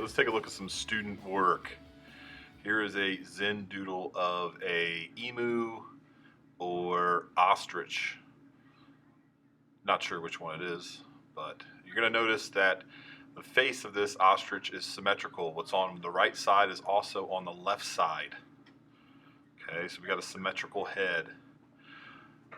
let's take a look at some student work. Here is a Zen-doodle of a emu or ostrich. Not sure which one it is, but you're going to notice that the face of this ostrich is symmetrical. What's on the right side is also on the left side. Okay, so we got a symmetrical head.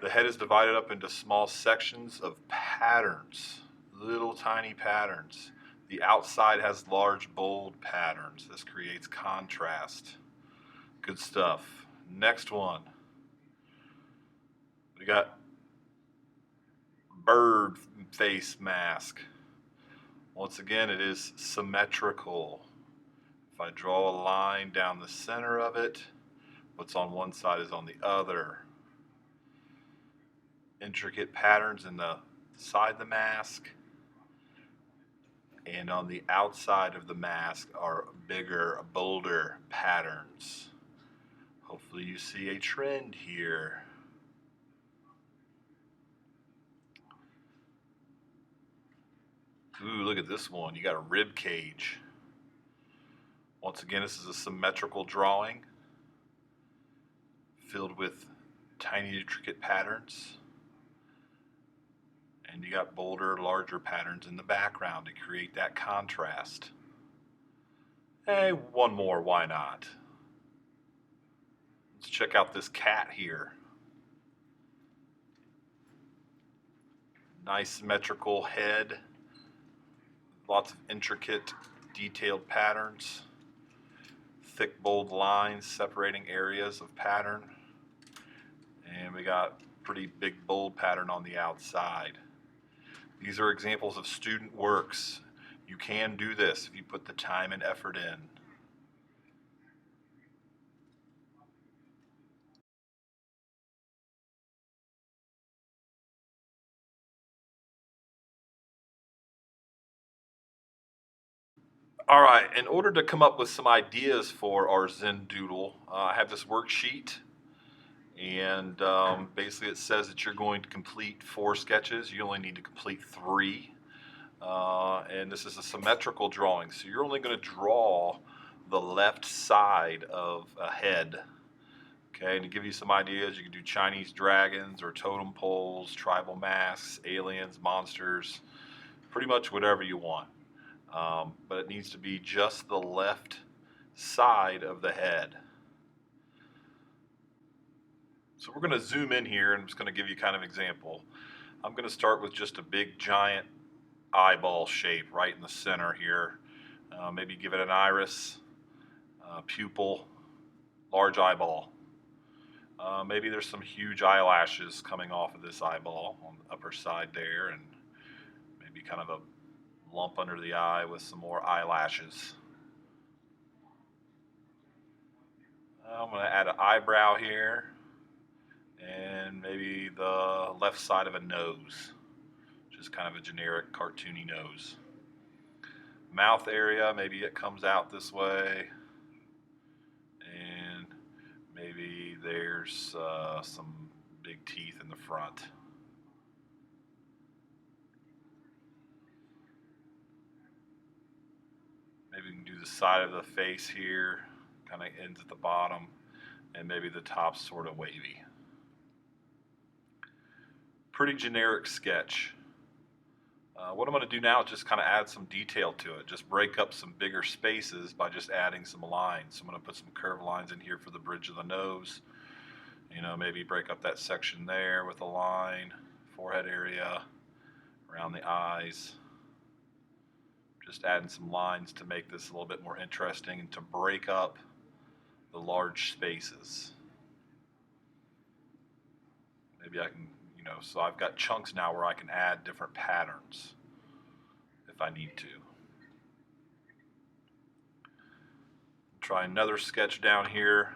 The head is divided up into small sections of patterns, little tiny patterns. The outside has large, bold patterns. This creates contrast. Good stuff. Next one. We got bird face mask. Once again, it is symmetrical. If I draw a line down the center of it, what's on one side is on the other. Intricate patterns in the side of the mask, and on the outside of the mask are bigger, bolder patterns. Hopefully you see a trend here. Ooh, look at this one. You got a rib cage. Once again, this is a symmetrical drawing filled with tiny, intricate patterns. And you got bolder, larger patterns in the background to create that contrast. Hey, one more, why not? Let's check out this cat here. Nice symmetrical head. Lots of intricate, detailed patterns. Thick, bold lines separating areas of pattern. And we got pretty big, bold pattern on the outside. These are examples of student works. You can do this if you put the time and effort in. All right, in order to come up with some ideas for our Zen-doodle, I have this worksheet, and basically it says that you're going to complete 4 sketches. You only need to complete 3. And this is a symmetrical drawing, so you're only going to draw the left side of a head. Okay, and to give you some ideas, you can do Chinese dragons or totem poles, tribal masks, aliens, monsters, pretty much whatever you want. But it needs to be just the left side of the head. So we're going to zoom in here and I'm just going to give you kind of an example. I'm going to start with just a big giant eyeball shape right in the center here. Maybe give it an iris, pupil, large eyeball. Maybe there's some huge eyelashes coming off of this eyeball on the upper side there, and maybe kind of a lump under the eye with some more eyelashes. I'm going to add an eyebrow here, and maybe the left side of a nose, just kind of a generic cartoony nose. Mouth area, maybe it comes out this way, and maybe there's some big teeth in the front. Maybe we can do the side of the face here, kind of ends at the bottom, and maybe the top's sort of wavy. Pretty generic sketch. What I'm going to do now is just kind of add some detail to it. Just break up some bigger spaces by just adding some lines. So I'm going to put some curved lines in here for the bridge of the nose. You know, maybe break up that section there with a line, forehead area, around the eyes. Just adding some lines to make this a little bit more interesting and to break up the large spaces. Maybe I can, so I've got chunks now where I can add different patterns if I need to. Try another sketch down here.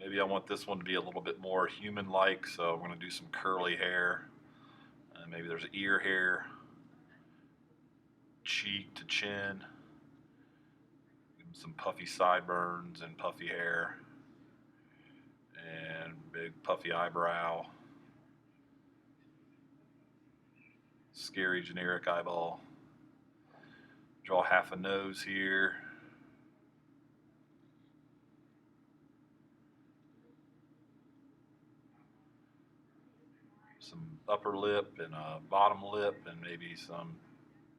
Maybe I want this one to be a little bit more human-like, so I'm going to do some curly hair. Maybe there's ear hair, cheek to chin, some puffy sideburns and puffy hair, and big puffy eyebrow. scary generic eyeball. Draw half a nose here. Some upper lip and a bottom lip and maybe some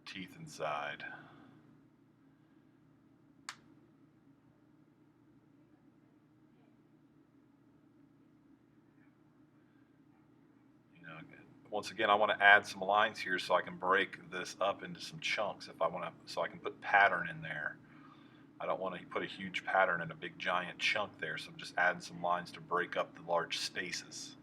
teeth inside. Once again, I want to add some lines here so I can break this up into some chunks if I want to, so I can put pattern in there. I don't want to put a huge pattern in a big giant chunk there, so I'm just adding some lines to break up the large spaces.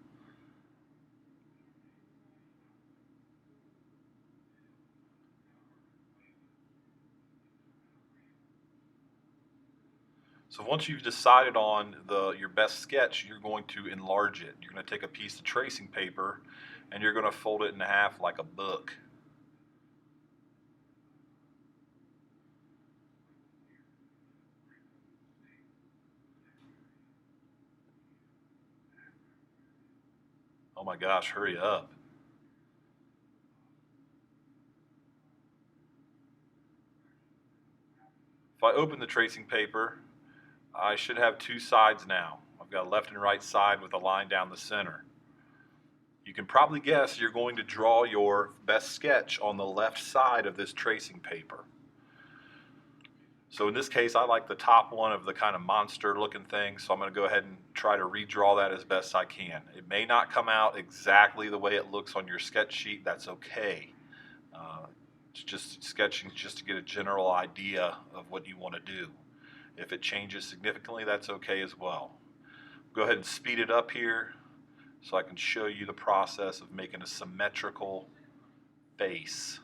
So once you've decided on your best sketch, you're going to enlarge it. You're going to take a piece of tracing paper and you're going to fold it in half like a book. Oh my gosh, hurry up. If I open the tracing paper, I should have two sides now. I've got a left and right side with a line down the center. You can probably guess you're going to draw your best sketch on the left side of this tracing paper. So in this case, I like the top one of the kind of monster looking thing, so I'm going to go ahead and try to redraw that as best I can. It may not come out exactly the way it looks on your sketch sheet. That's okay. It's just sketching just to get a general idea of what you want to do. If it changes significantly, that's okay as well. Go ahead and speed it up here so I can show you the process of making a symmetrical face.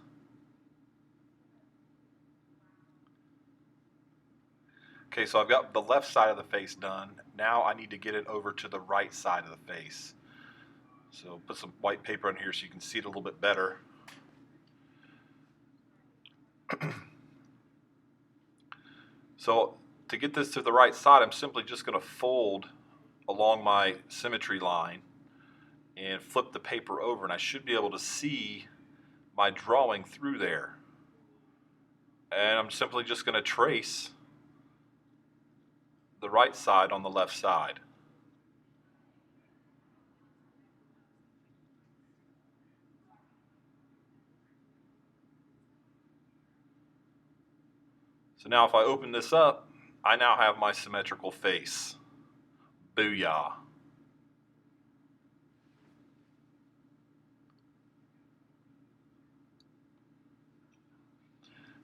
Okay, so I've got the left side of the face done. Now I need to get it over to the right side of the face. So put some white paper on here so you can see it a little bit better. So to get this to the right side, I'm simply just going to fold along my symmetry line and flip the paper over, and I should be able to see my drawing through there. And I'm simply just going to trace the right side on the left side. So now if I open this up, I now have my symmetrical face. Booyah.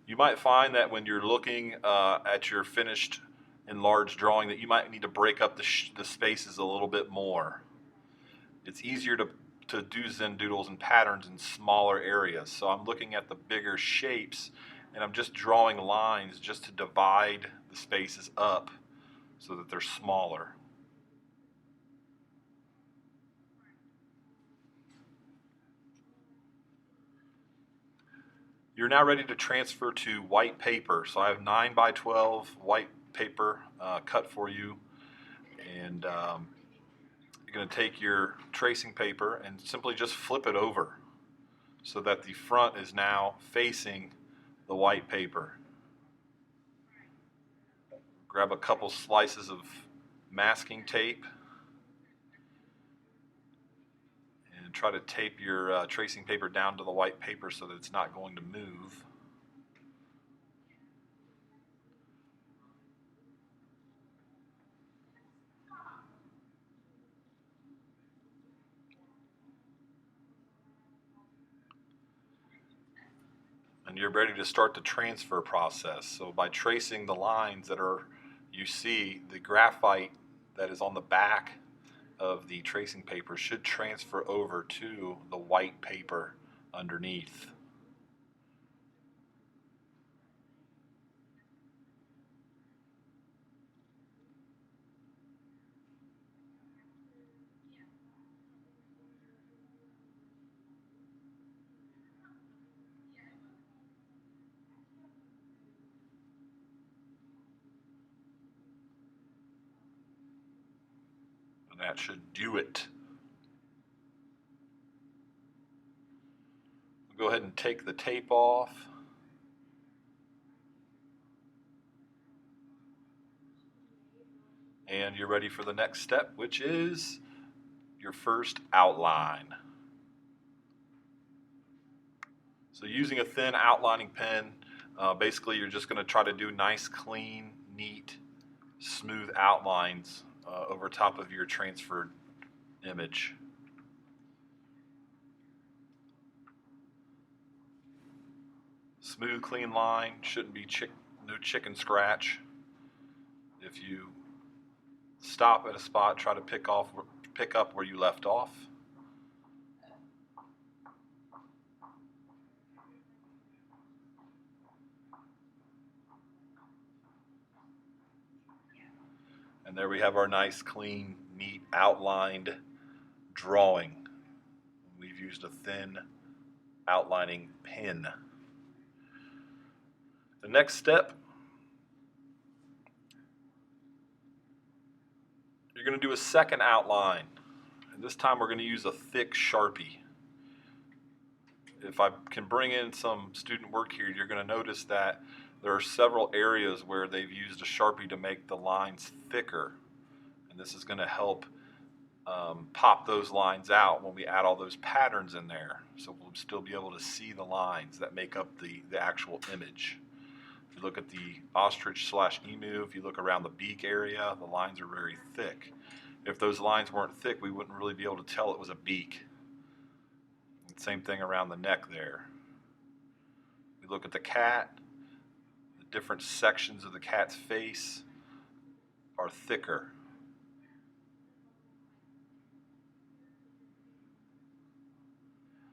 You might find that when you're looking at your finished enlarged drawing that you might need to break up the spaces a little bit more. It's easier to do Zen doodles and patterns in smaller areas. So I'm looking at the bigger shapes and I'm just drawing lines just to divide the spaces up so that they're smaller. You're now ready to transfer to white paper. So I have 9 by 12 white paper cut for you. And you're going to take your tracing paper and simply just flip it over so that the front is now facing the white paper. Grab a couple slices of masking tape and try to tape your tracing paper down to the white paper so that it's not going to move. And you're ready to start the transfer process. So by tracing the lines that you see, the graphite that is on the back of the tracing paper should transfer over to the white paper underneath. And that should do it. Go ahead and take the tape off. And you're ready for the next step, which is your first outline. So using a thin outlining pen, basically you're just going to try to do nice, clean, neat, smooth outlines over top of your transferred image. Smooth, clean line, shouldn't be no chicken scratch. If you stop at a spot, try to pick up where you left off. And there we have our nice, clean, neat, outlined drawing. We've used a thin outlining pen. The next step, you're going to do a second outline. And this time we're going to use a thick Sharpie. If I can bring in some student work here, you're going to notice that there are several areas where they've used a Sharpie to make the lines thicker. And this is going to help pop those lines out when we add all those patterns in there. So we'll still be able to see the lines that make up the actual image. If you look at the ostrich/emu, if you look around the beak area, the lines are very thick. If those lines weren't thick, we wouldn't really be able to tell it was a beak. Same thing around the neck there. We look at the cat, the different sections of the cat's face are thicker.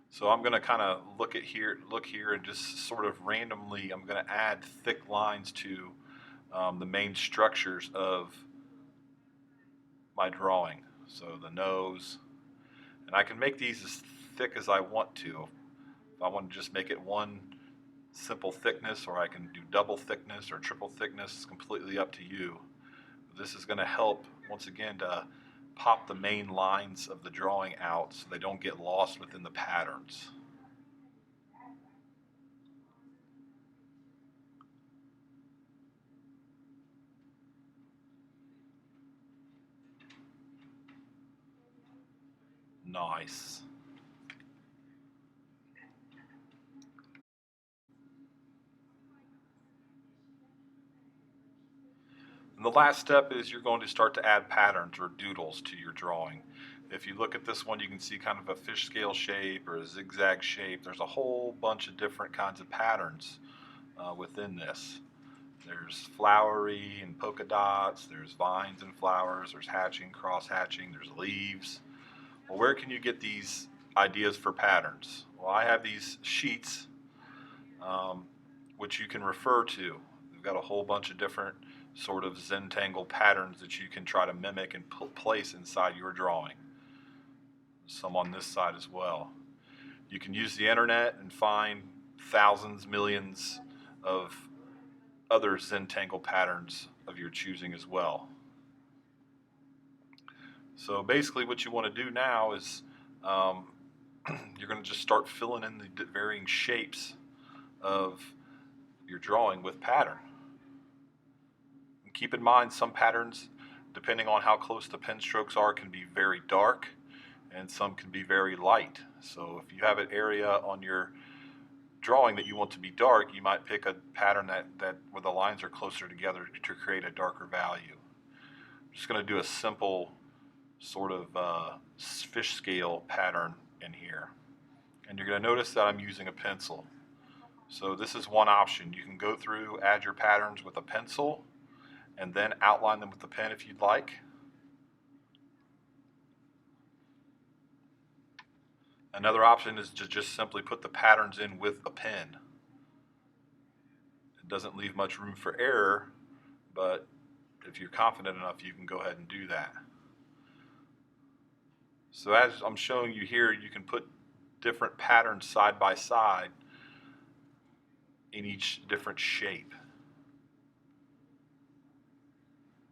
So I'm going to kind of look here and just sort of randomly, I'm going to add thick lines to the main structures of my drawing. So the nose, and I can make these as thick as I want to. If I want to just make it one simple thickness, or I can do double thickness or triple thickness, it's completely up to you. This is going to help, once again, to pop the main lines of the drawing out so they don't get lost within the patterns. Nice. And the last step is you're going to start to add patterns or doodles to your drawing. If you look at this one, you can see kind of a fish scale shape or a zigzag shape. There's a whole bunch of different kinds of patterns within this. There's flowery and polka dots, there's vines and flowers, there's hatching, cross hatching, there's leaves. Well, where can you get these ideas for patterns? Well, I have these sheets which you can refer to. We've got a whole bunch of different sort of Zentangle patterns that you can try to mimic and place inside your drawing. Some on this side as well. You can use the internet and find thousands, millions of other Zentangle patterns of your choosing as well. So basically what you want to do now is you're going to just start filling in the varying shapes of your drawing with pattern. And keep in mind, some patterns, depending on how close the pen strokes are, can be very dark and some can be very light. So if you have an area on your drawing that you want to be dark, you might pick a pattern that where the lines are closer together to create a darker value. I'm just going to do a simple sort of fish scale pattern in here. And you're going to notice that I'm using a pencil. So this is one option. You can go through, add your patterns with a pencil, and then outline them with the pen if you'd like. Another option is to just simply put the patterns in with a pen. It doesn't leave much room for error, but if you're confident enough, you can go ahead and do that. So as I'm showing you here, you can put different patterns side by side in each different shape.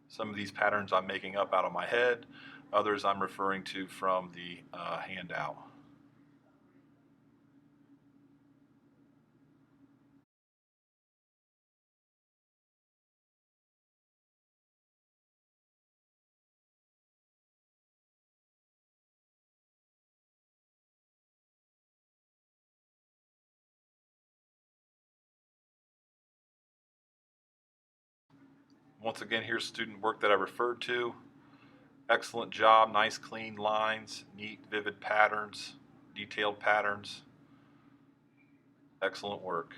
Some of these patterns I'm making up out of my head, others I'm referring to from the handout. Once again, here's student work that I referred to. Excellent job, nice clean lines, neat vivid patterns, detailed patterns. Excellent work.